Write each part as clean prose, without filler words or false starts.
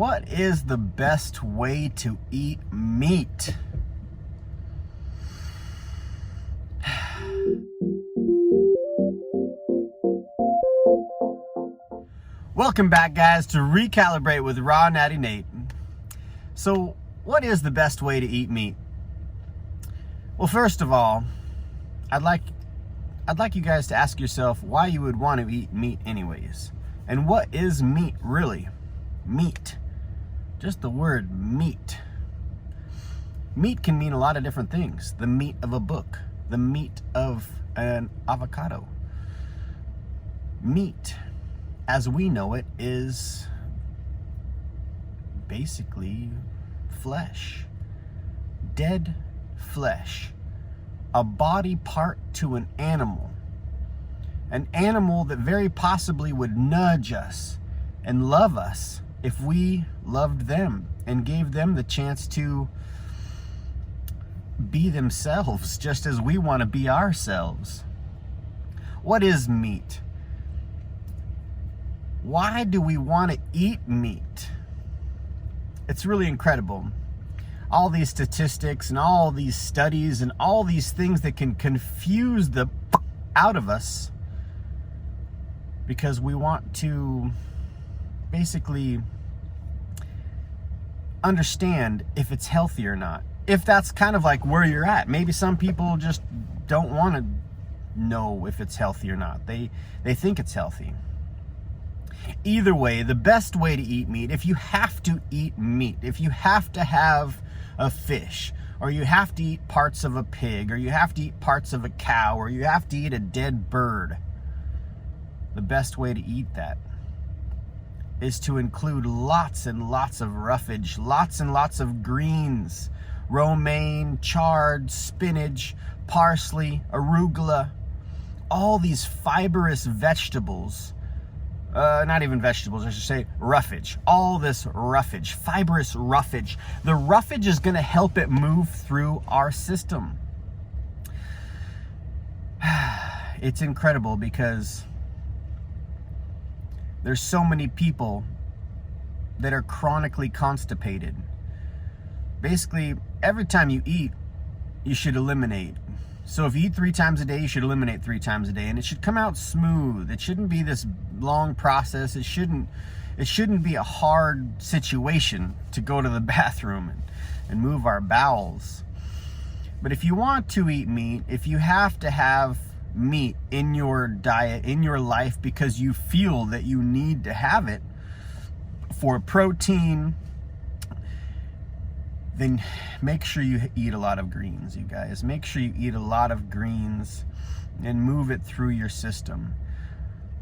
What is the best way to eat meat? Welcome back, guys, to Recalibrate with Raw Natty Nate. So, what is the best way to eat meat? Well, first of all, I'd like you guys to ask yourself why you would want to eat meat anyways. And what is meat really? Meat. Just the word meat. Meat can mean a lot of different things. The meat of a book. The meat of an avocado. Meat, as we know it, is basically flesh. Dead flesh. A body part to an animal. An animal that very possibly would nudge us and love us if we loved them and gave them the chance to be themselves just as we want to be ourselves. What is meat? Why do we want to eat meat? It's really incredible. All these statistics and all these studies and all these things that can confuse the out of us because we want to basically understand if it's healthy or not. If that's kind of like where you're at. Maybe some people just don't want to know if it's healthy or not. They think it's healthy. Either way, the best way to eat meat, if you have to eat meat, if you have to have a fish, or you have to eat parts of a pig, or you have to eat parts of a cow, or you have to eat a dead bird, the best way to eat that is to include lots and lots of roughage, lots and lots of greens, romaine, chard, spinach, parsley, arugula, all these fibrous vegetables. Not even vegetables, I should say roughage. All this roughage, fibrous roughage. The roughage is going to help it move through our system. It's incredible because there's so many people that are chronically constipated. Basically, every time you eat, you should eliminate. So if you eat 3 times a day, you should eliminate 3 times a day, and it should come out smooth. It shouldn't be this long process. It shouldn't be a hard situation to go to the bathroom and move our bowels. But if you want to eat meat, if you have to have meat in your diet, in your life, because you feel that you need to have it for protein, then make sure you eat a lot of greens, you guys. Make sure you eat a lot of greens and move it through your system.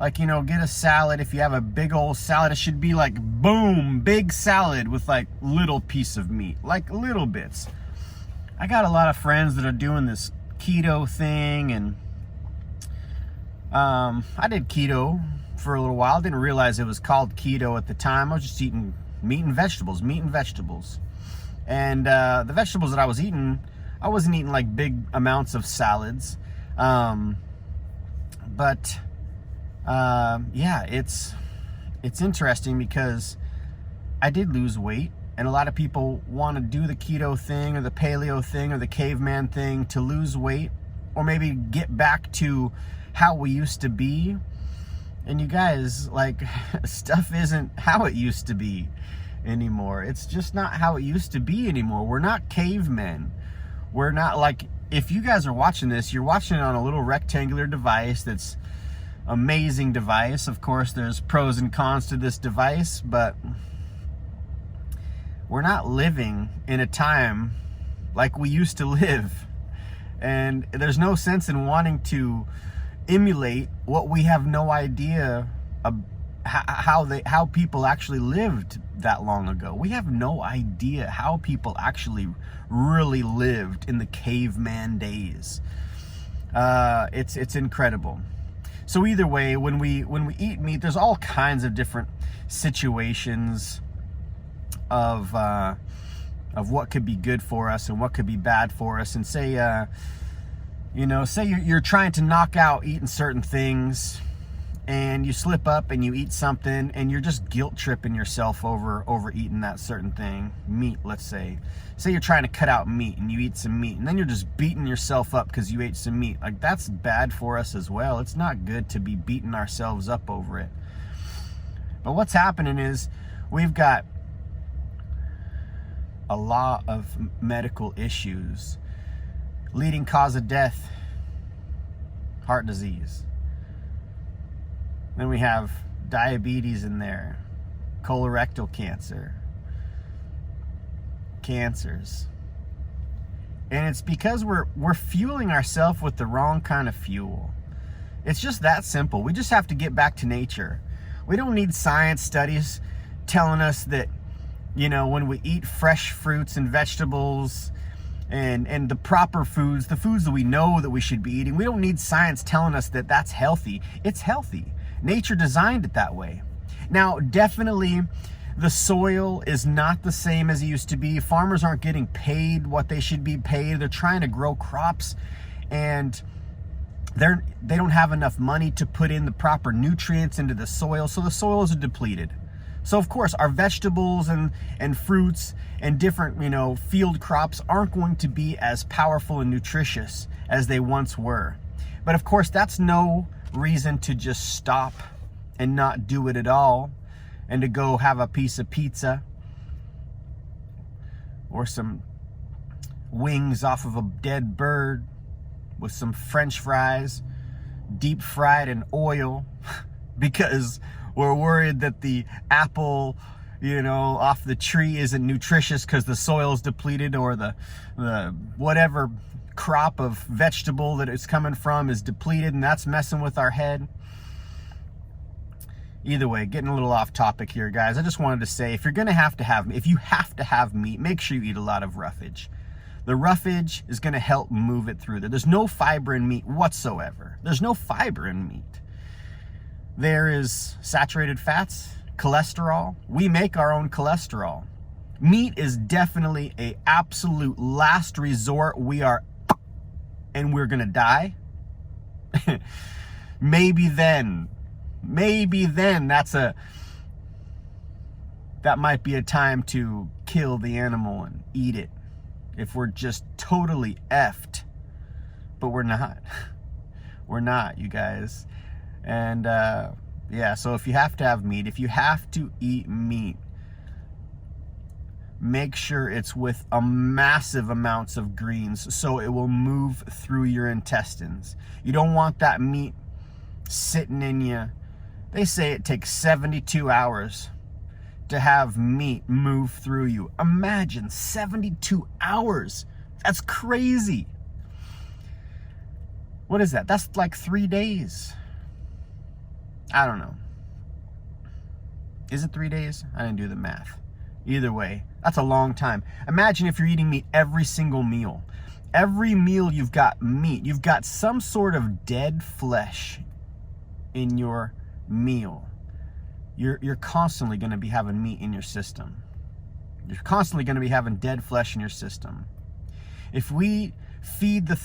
Like, get a salad. If you have a big old salad, it should be like, boom, big salad with like little piece of meat, like little bits. I got a lot of friends that are doing this keto thing, and I did keto for a little while. Didn't realize it was called keto at the time. I was just eating meat and vegetables. And the vegetables that I was eating, I wasn't eating like big amounts of salads. Yeah, it's interesting because I did lose weight, and a lot of people want to do the keto thing or the paleo thing or the caveman thing to lose weight or maybe get back to how we used to be. And you guys, like, stuff isn't how it used to be anymore. It's just not how it used to be anymore. We're not cavemen. We're not like, if you guys are watching this, you're watching it on a little rectangular device that's amazing device. Of course, there's pros and cons to this device, but we're not living in a time like we used to live. And there's no sense in wanting to emulate what we have no idea how people actually lived that long ago. We have no idea how people actually really lived in the caveman days. It's incredible. So either way, when we eat meat, there's all kinds of different situations of what could be good for us and what could be bad for us. And say say you're trying to knock out eating certain things, and you slip up and you eat something, and you're just guilt tripping yourself over eating that certain thing, meat, let's say you're trying to cut out meat and you eat some meat, and then you're just beating yourself up because you ate some meat. Like, that's bad for us as well. It's not good to be beating ourselves up over it. But what's happening is we've got a lot of medical issues. Leading cause of death, heart disease. Then we have diabetes in there, colorectal cancer, cancers. And it's because we're fueling ourselves with the wrong kind of fuel. It's just that simple. We just have to get back to nature. We don't need science studies telling us that, you know, when we eat fresh fruits and vegetables and the proper foods, the foods that we know that we should be eating, we don't need science telling us that that's healthy. It's healthy. Nature designed it that way. Now, definitely, the soil is not the same as it used to be. Farmers aren't getting paid what they should be paid. They're trying to grow crops, and they don't have enough money to put in the proper nutrients into the soil, so the soils are depleted. So of course, our vegetables and fruits and different, you know, field crops aren't going to be as powerful and nutritious as they once were. But of course, that's no reason to just stop and not do it at all, and to go have a piece of pizza or some wings off of a dead bird with some French fries deep fried in oil because we're worried that the apple, you know, off the tree isn't nutritious because the soil's depleted, or the whatever crop of vegetable that it's coming from is depleted, and that's messing with our head. Either way, getting a little off topic here, guys. I just wanted to say, if you have to have meat, make sure you eat a lot of roughage. The roughage is going to help move it through there. There's no fiber in meat whatsoever. There's no fiber in meat. There is saturated fats, cholesterol. We make our own cholesterol. Meat is definitely a absolute last resort. We're going to die. Maybe then that might be a time to kill the animal and eat it, if we're just totally effed. But we're not. We're not, you guys. And yeah, so if you have to have meat, if you have to eat meat, make sure it's with a massive amounts of greens so it will move through your intestines. You don't want that meat sitting in you. They say it takes 72 hours to have meat move through you. Imagine 72 hours. That's crazy. What is that? That's like 3 days. I don't know. Is it 3 days? I didn't do the math. Either way, that's a long time. Imagine if you're eating meat every single meal. Every meal you've got meat. You've got some sort of dead flesh in your meal. You're constantly going to be having meat in your system. You're constantly going to be having dead flesh in your system. If we feed the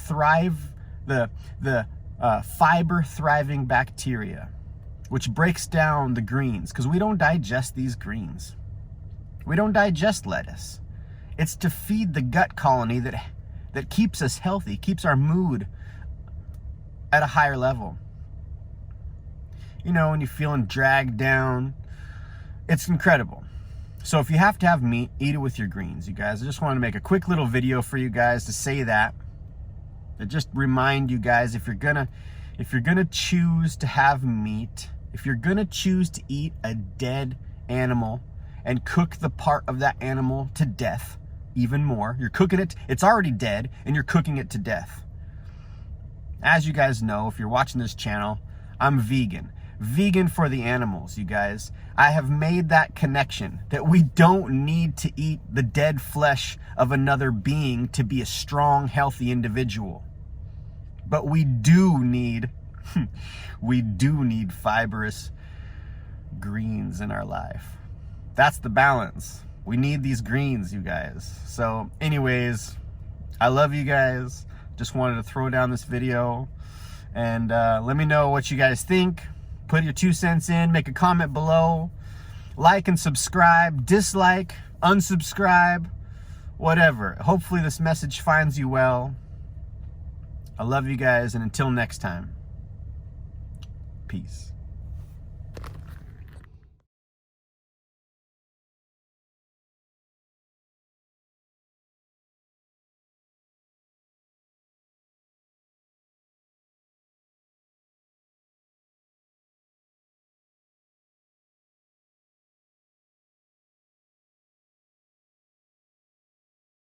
fiber thriving bacteria, which breaks down the greens, because we don't digest these greens. We don't digest lettuce. It's to feed the gut colony that keeps us healthy, keeps our mood at a higher level. You know, when you're feeling dragged down, it's incredible. So if you have to have meat, eat it with your greens, you guys. I just wanted to make a quick little video for you guys to say that. To just remind you guys, if you're gonna choose to have meat, if you're gonna choose to eat a dead animal and cook the part of that animal to death, even more, you're cooking it, it's already dead, and you're cooking it to death. As you guys know, if you're watching this channel, I'm vegan. Vegan for the animals, you guys. I have made that connection that we don't need to eat the dead flesh of another being to be a strong, healthy individual. But we do need fibrous greens in our life. That's the balance. We need these greens, you guys. So anyways, I love you guys. Just wanted to throw down this video, and let me know what you guys think. Put your 2 cents in, make a comment below, like and subscribe, dislike, unsubscribe, whatever. Hopefully this message finds you well. I love you guys, and until next time, peace.